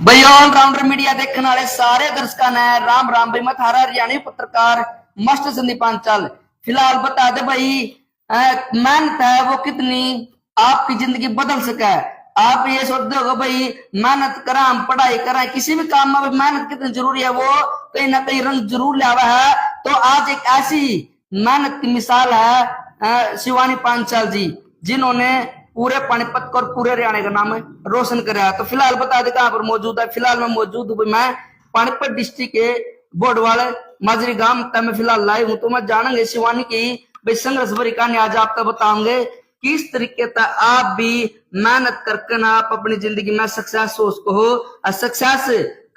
बई allrounder media देखने वाले सारे दर्शकों ने राम राम। भाई मैं थारा हरियाणी पत्रकार मस्त संदीप पांचाल। फिलहाल बता दे भाई मेहनत है वो कितनी आपकी जिंदगी बदल सके। आप ये सोचते हो भाई मेहनत करा हम पढ़ाई करा किसी भी काम में मेहनत कितनी जरूरी है वो कहीं ना कहीं रंग जरूर लावा है। तो आज एक ऐसी मेहनत की मिसाल है शिवानी पांचाल जी जिन्होंने पूरे पानीपत और पूरे हरियाणा का नाम रोशन कराया। तो फिलहाल बता दे कहां पर मौजूद है। फिलहाल मैं मौजूद हूँ मैं पानीपत डिस्ट्रिक्ट के बोडवाल माजरी गांव तक मैं फिलहाल लाइव हूँ। तो मैं जानेंगे शिवानी की भाई संघर्ष भरी कहानी आज आपका बताऊंगे किस तरीके तक आप भी मेहनत करके ना आप अपनी जिंदगी में सक्सेस हो उसको हो। सक्सेस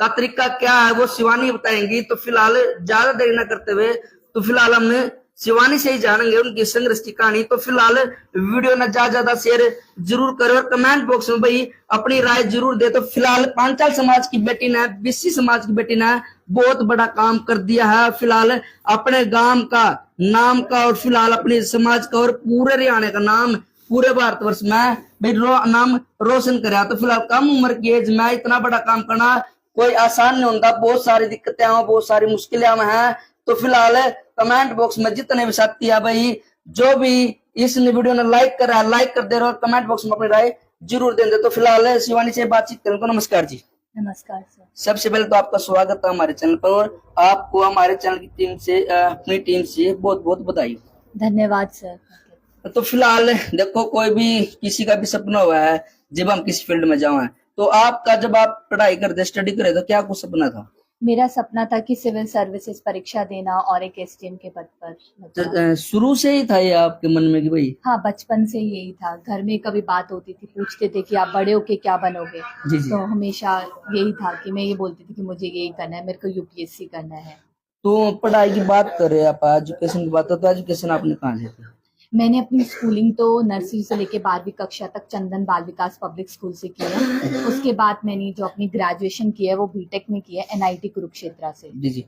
का तरीका क्या है वो शिवानी बताएंगी। तो फिलहाल ज्यादा देरी न करते हुए तो फिलहाल हम शिवानी से ही जानेंगे उनकी संघर्ष की कहानी। तो फिलहाल वीडियो न ज्यादा शेयर जरूर करो और कमेंट बॉक्स में भाई अपनी राय जरूर दे। तो फिलहाल पांचाल समाज की बेटी ने बीसी समाज की बेटी ने बहुत बड़ा काम कर दिया है। फिलहाल अपने गांव का नाम का और फिलहाल अपने समाज का और पूरे हरियाणा का नाम पूरे भारतवर्ष में भाई नाम रोशन कराया। तो फिलहाल कम उम्र की एज में इतना बड़ा काम करना कोई आसान नहीं होता। बहुत सारी दिक्कतें बहुत सारी मुश्किलें हैं। तो फिलहाल कमेंट बॉक्स में जितने भी साथी है भाई जो भी इस वीडियो ने लाइक कर रहा है लाइक कर दे रहे और कमेंट बॉक्स में अपनी राय जरूर दे। तो फिलहाल शिवानी से बातचीत करने को नमस्कार जी। नमस्कार सर। सबसे पहले तो आपका स्वागत है हमारे चैनल पर और आपको हमारे चैनल की टीम से अपनी टीम से बहुत बहुत बधाई। धन्यवाद सर। तो फिलहाल देखो कोई भी किसी का भी सपना हुआ है जब हम किसी फील्ड में जाए तो आपका जब आप पढ़ाई करते स्टडी करे तो क्या कुछ सपना था? मेरा सपना था कि सिविल सर्विसेज परीक्षा देना और एक एसडीएम के पद पर तो, शुरू से ही था ये आपके मन में कि भाई? हाँ, बचपन से यही था। घर में कभी बात होती थी पूछते थे कि आप बड़े होके क्या बनोगे। जी। तो हमेशा यही था कि मैं ये बोलती थी कि मुझे यही करना है, मेरे को यूपीएससी करना है। तो पढ़ाई की बात करें आप एजुकेशन की बात हो तो एजुकेशन आपने कहाँ से की? मैंने अपनी स्कूलिंग तो नर्सरी से लेके 12वीं कक्षा तक चंदन बाल विकास पब्लिक स्कूल से की है। उसके बाद मैंने जो अपनी ग्रेजुएशन की है वो बीटेक में की है एनआईटी कुरुक्षेत्र से। जी।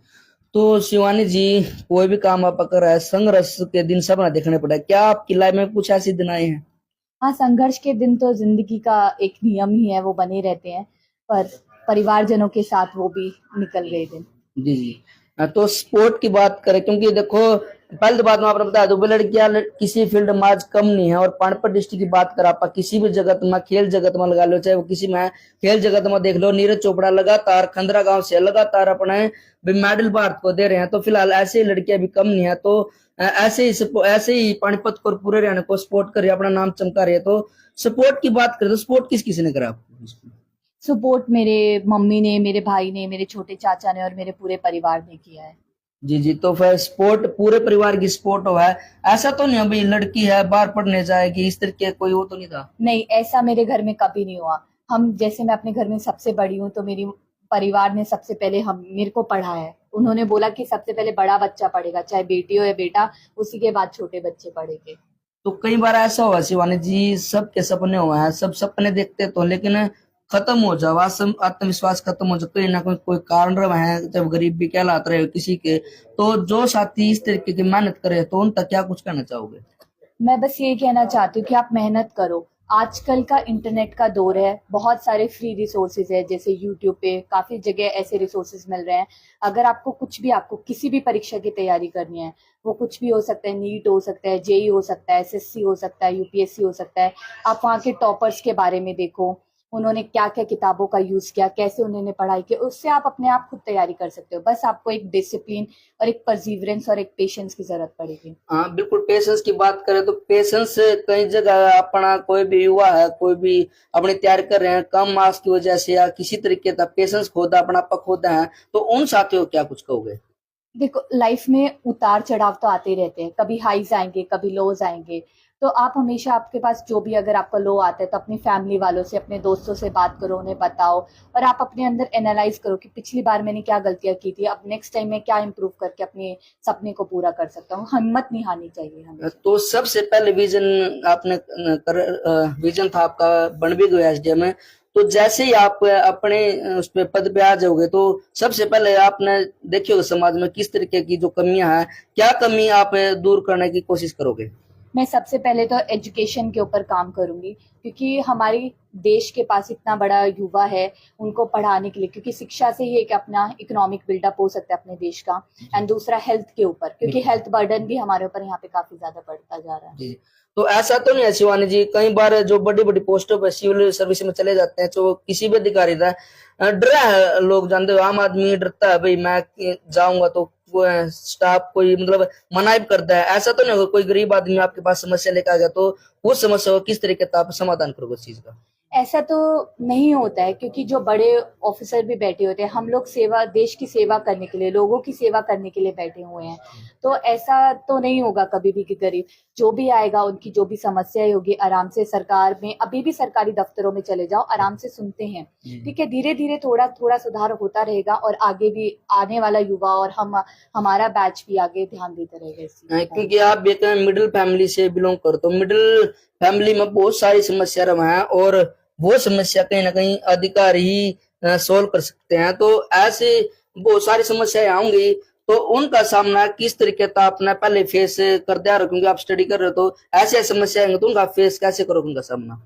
तो शिवानी जी कोई भी काम आप कर रहे हैं संघर्ष के दिन सब ना देखने पड़ा। क्या आपकी लाइफ में कुछ ऐसे दिन आए हैं? हाँ, संघर्ष के दिन तो जिंदगी का एक नियम ही है, वो बने रहते हैं। पर परिवारजनों के साथ वो भी निकल गए दिन। जी। तो स्पोर्ट की बात करें क्योंकि देखो पहले तो बात मैं आपने बता दूं लड़कियां किसी फील्ड में आज कम नहीं है। और पानीपत डिस्ट्रिक्ट की बात कर आप किसी भी जगत में खेल जगत में लगा लो चाहे वो किसी में खेल जगत में देख लो नीरज चोपड़ा लगातार खंडरा गांव से लगातार अपने मेडल भारत को दे रहे हैं। तो फिलहाल ऐसे ही लड़कियां भी कम नहीं है। तो ऐसे ही पानीपत को पूरे हरियाणा को सपोर्ट कर रही है अपना नाम चमका रही है। तो सपोर्ट की बात करें तो सपोर्ट किस किसी ने करा आपको? सपोर्ट मेरे मम्मी ने, मेरे भाई ने, मेरे छोटे चाचा ने और मेरे पूरे परिवार ने किया है। जी। तो फिर सपोर्ट पूरे परिवार की सपोर्ट हुआ है। ऐसा तो नहीं है भाई लड़की है बाहर पढ़ने जाएगी इस तरीके कोई वो तो नहीं था? नहीं, ऐसा मेरे घर में कभी नहीं हुआ। हम जैसे मैं अपने घर में सबसे बड़ी हूँ तो मेरी परिवार ने सबसे पहले हम मेरे को पढ़ाया है। उन्होंने बोला कि सबसे पहले बड़ा बच्चा पढ़ेगा, चाहे बेटी हो या बेटा, उसी के बाद छोटे बच्चे पढ़ेंगे। तो कई बार ऐसा हुआ शिवानी जी सबके सपने हुए हैं सब सपने देखते तो लेकिन खत्म हो जाओ आत्मविश्वास खत्म हो जाए कहीं ना कोई कारण रहे हैं जब गरीब भी कहलाते रहे किसी के। तो जो साथी इस तरीके की मेहनत करे तो उन तक क्या कुछ कहना चाहोगे? मैं बस ये कहना चाहती हूँ कि आप मेहनत करो। आजकल का इंटरनेट का दौर है, बहुत सारे फ्री रिसोर्सेज है, जैसे यूट्यूब पे काफी जगह ऐसे रिसोर्सेज मिल रहे हैं। अगर आपको किसी भी परीक्षा की तैयारी करनी है, वो कुछ भी हो सकता है, नीट हो सकता है, जेई हो सकता है, एसएससी हो सकता है, यूपीएससी हो सकता है। आप वहाँ के टॉपर्स के बारे में देखो, उन्होंने क्या क्या किताबों का यूज किया, कैसे उन्होंने पढ़ाई की, उससे आप अपने आप खुद तैयारी कर सकते हो। बस आपको एक डिसिप्लिन और एक परसिवरेंस और एक पेशेंस की जरूरत पड़ेगी। हाँ बिल्कुल। पेशेंस की बात करें तो पेशेंस कई जगह अपना कोई भी युवा है कोई भी अपनी तैयारी कर रहे हैं कम मार्क्स की वजह से या किसी तरीके का पेशेंस खोदा अपना खोदा है तो उन साथियों को क्या कुछ कहोगे? देखो, लाइफ में उतार चढ़ाव तो आते रहते हैं, कभी हाईज आएंगे कभी लोज आएंगे। तो आप हमेशा, आपके पास जो भी अगर आपका लो आता है तो अपनी फैमिली वालों से, अपने दोस्तों से बात करो, उन्हें बताओ और आप अपने अंदर एनालाइज करो कि पिछली बार मैंने क्या गलतियां की थी, अब नेक्स्ट टाइम मैं क्या इंप्रूव करके अपने सपने को पूरा कर सकता हूँ। हिम्मत नहीं हारनी चाहिए हमें। तो सबसे पहले विजन था आपका बन भी गया एसडीएम में। तो जैसे ही आप अपने उस पे पद पे आ जाओगे तो सबसे पहले आपने देखिए समाज में किस तरीके की जो कमियां हैं क्या कमी आप दूर करने की कोशिश करोगे? मैं सबसे पहले तो एजुकेशन के ऊपर काम करूंगी, क्योंकि हमारी देश के पास इतना बड़ा युवा है, उनको पढ़ाने के लिए, क्योंकि शिक्षा से ही एक अपना इकोनॉमिक बिल्डअप हो सकता है अपने देश का। एंड दूसरा हेल्थ के ऊपर, क्योंकि हेल्थ बर्डन भी हमारे ऊपर यहाँ पे काफी ज्यादा बढ़ता जा रहा है। जी। तो ऐसा तो नहीं है शिवानी जी, कई बार जो बड़ी बड़ी पोस्टों पर सिविल सर्विस में चले जाते हैं तो किसी भी अधिकारी का डरा है, लोग जानते हो आम आदमी डरता है, भाई मैं जाऊंगा तो स्टाफ कोई मतलब मना भी करता है। ऐसा तो नहीं होगा कोई गरीब आदमी आपके पास समस्या लेकर आ गया तो उस समस्या को किस तरीके से आप समाधान करोगे उस चीज का? ऐसा तो नहीं होता है, क्योंकि जो बड़े ऑफिसर भी बैठे होते हैं, हम लोग सेवा, देश की सेवा करने के लिए, लोगों की सेवा करने के लिए बैठे हुए हैं। तो ऐसा तो नहीं होगा कभी भी कि गरीब जो भी आएगा, उनकी जो भी समस्याएं होगी, आराम से सरकार में, अभी भी सरकारी दफ्तरों में चले जाओ, आराम से सुनते हैं। ठीक है, धीरे धीरे थोड़ा थोड़ा सुधार होता रहेगा, और आगे भी आने वाला युवा और हमारा बैच भी आगे ध्यान देते रहेगा इस चीज पर। क्योंकि आप एक मिडिल फैमिली से बिलोंग करो, तो मिडिल फैमिली में बहुत सारी समस्या रहा है और वो समस्या कहीं ना कहीं अधिकारी ही सोल्व कर सकते हैं। तो ऐसे बहुत सारी समस्याएं आऊंगी, तो उनका सामना किस तरीके का आपने पहले फेस कर दिया, क्योंकि आप स्टडी कर रहे हो, तो ऐसी समस्याएं आएंगी तो उनका फेस कैसे करोगे, उनका सामना?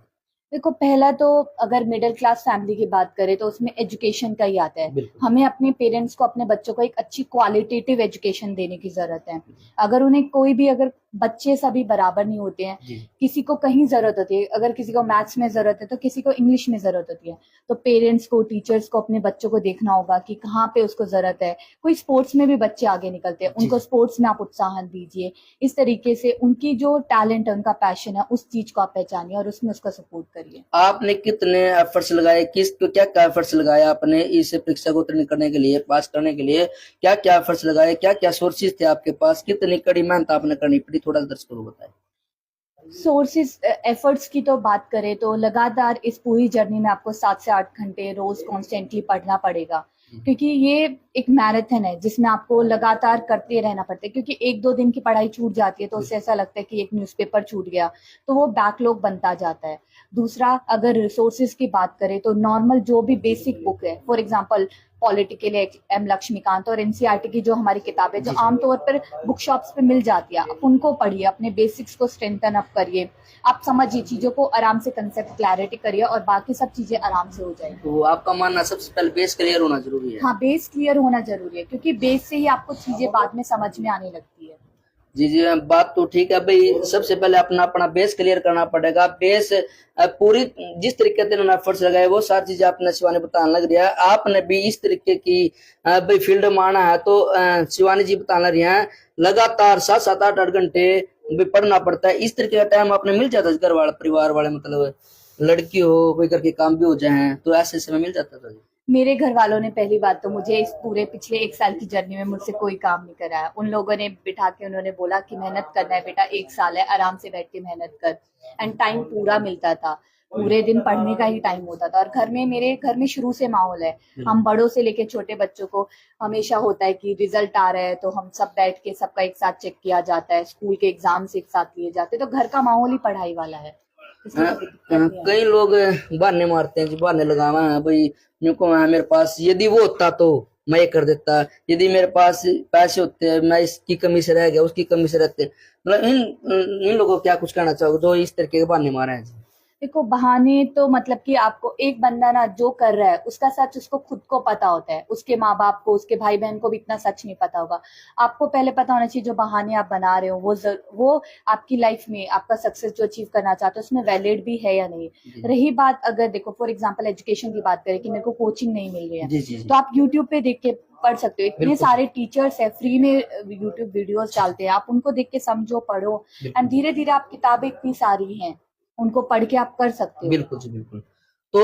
देखो, पहला तो अगर मिडिल क्लास फैमिली की बात करें तो उसमें एजुकेशन का ही आता है। बिल्कुल। हमें अपने पेरेंट्स को, अपने बच्चों को एक अच्छी क्वालिटेटिव एजुकेशन देने की जरूरत है। अगर उन्हें कोई भी, अगर बच्चे सभी बराबर नहीं होते हैं, जी। किसी को कहीं जरूरत होती है, अगर किसी को मैथ्स में जरूरत है तो किसी को इंग्लिश में जरूरत होती है, तो पेरेंट्स को, टीचर्स को अपने बच्चों को देखना होगा कि कहाँ पे उसको जरूरत है। कोई स्पोर्ट्स में भी बच्चे आगे निकलते हैं, उनको स्पोर्ट्स में आप उत्साहन दीजिए। इस तरीके से उनकी जो टैलेंट है, उनका पैशन है, उस चीज को आप पहचानिए और उसमें उसका सपोर्ट करिए। आपने कितने एफर्ट्स लगाए, क्या क्या एफर्ट्स लगाए आपने इस परीक्षा को उत्तीर्ण करने के लिए, पास करने के लिए? क्या क्या एफर्ट्स लगाए, क्या क्या सोर्सेज थे आपके पास, कितनी कड़ी मेहनत आपने करनी पड़ी, थोड़ा दर्शकों को बताएं। सोर्सेज, एफर्ट्स की तो बात करें तो लगातार इस पूरी जर्नी में आपको 7 से 8 घंटे रोज कॉन्स्टेंटली पढ़ना पड़ेगा, क्योंकि ये एक मैराथन है जिसमें आपको लगातार करते रहना पड़ता है। क्योंकि 1-2 दिन की पढ़ाई छूट जाती है तो उससे ऐसा लगता है कि एक न्यूज़पेपर छूट गया, तो वो बैकलॉग बनता जाता है। दूसरा, अगर रिसोर्सेज की बात करें तो नॉर्मल जो भी बेसिक बुक है, for example political M Laxmikanth और एनसीईआरटी की जो हमारी किताबें जो आमतौर पर बुक शॉप्स पे मिल जाती है, आप उनको पढ़िए, अपने बेसिक्स को स्ट्रेंथन अप करिए, आप समझिए चीजों को, आराम से कंसेप्ट क्लैरिटी करिए और बाकी सब चीजें आराम से हो जाएंगी। तो आपका मानना सबसे पहले बेस क्लियर होना जरूरी है? हाँ, बेस क्लियर होना जरूरी है, क्योंकि बेस से ही आपको चीजें बाद में समझ में आने लगती है। जी जी, बात तो ठीक है भाई, सबसे पहले अपना अपना बेस क्लियर करना पड़ेगा। बेस पूरी जिस तरीके से उन्होंने एफर्ट्स लगाए वो सारी चीजें आपने शिवानी बताने लग रही है। आपने भी इस तरीके की भाई फील्ड में आना है तो शिवानी जी बताने रही है लगातार 7-7 8-8 घंटे भी पढ़ना पड़ता है। इस तरीके का टाइम आपने मिल जाता है घर वाले, परिवार वाले, मतलब लड़की हो, कोई घर के काम भी हो जाए तो ऐसे समय मिल जाता था? मेरे घर वालों ने पहली बात तो मुझे इस पूरे पिछले 1 साल की जर्नी में मुझसे कोई काम नहीं कराया। उन लोगों ने बिठा के उन्होंने बोला कि मेहनत करना है बेटा, 1 साल है, आराम से बैठ के मेहनत कर। एंड टाइम पूरा मिलता था, पूरे दिन पढ़ने का ही टाइम होता था। और घर में, मेरे घर में शुरू से माहौल है, हम बड़ों से लेके छोटे बच्चों को हमेशा होता है कि रिजल्ट आ रहा है तो हम सब बैठ के सबका एक साथ चेक किया जाता है, स्कूल के एग्जाम्स एक साथ लिए जाते हैं, तो घर का माहौल ही पढ़ाई वाला है। कई लोग बहाने मारते हैं, बहाने लगावा है भाई, को मेरे पास यदि वो होता तो मैं ये कर देता, यदि मेरे पास पैसे होते मैं इसकी कमी से रह गया, उसकी कमी से रहते। मतलब इन लोगों को क्या कुछ कहना चाहोगे जो इस तरीके के बहाने मारे हैं? देखो, बहाने तो मतलब कि आपको एक बंदा ना जो कर रहा है उसका सच उसको खुद को पता होता है, उसके माँ बाप को, उसके भाई बहन को भी इतना सच नहीं पता होगा। आपको पहले पता होना चाहिए जो बहाने आप बना रहे हो वो आपकी लाइफ में आपका सक्सेस जो अचीव करना चाहते हो उसमें वैलिड भी है या नहीं। रही बात, अगर देखो फॉर एग्जाम्पल एजुकेशन की बात करें कि मेरे को कोचिंग नहीं मिल रही है, तो आप यूट्यूब पे देख के पढ़ सकते हो। इतने सारे टीचर्स है, फ्री में यूट्यूब वीडियोस डालते हैं, आप उनको देख के समझो, पढ़ो, एंड धीरे धीरे आप, किताबें इतनी सारी हैं, उनको पढ़ के आप कर सकते हो। बिल्कुल जी, बिल्कुल। तो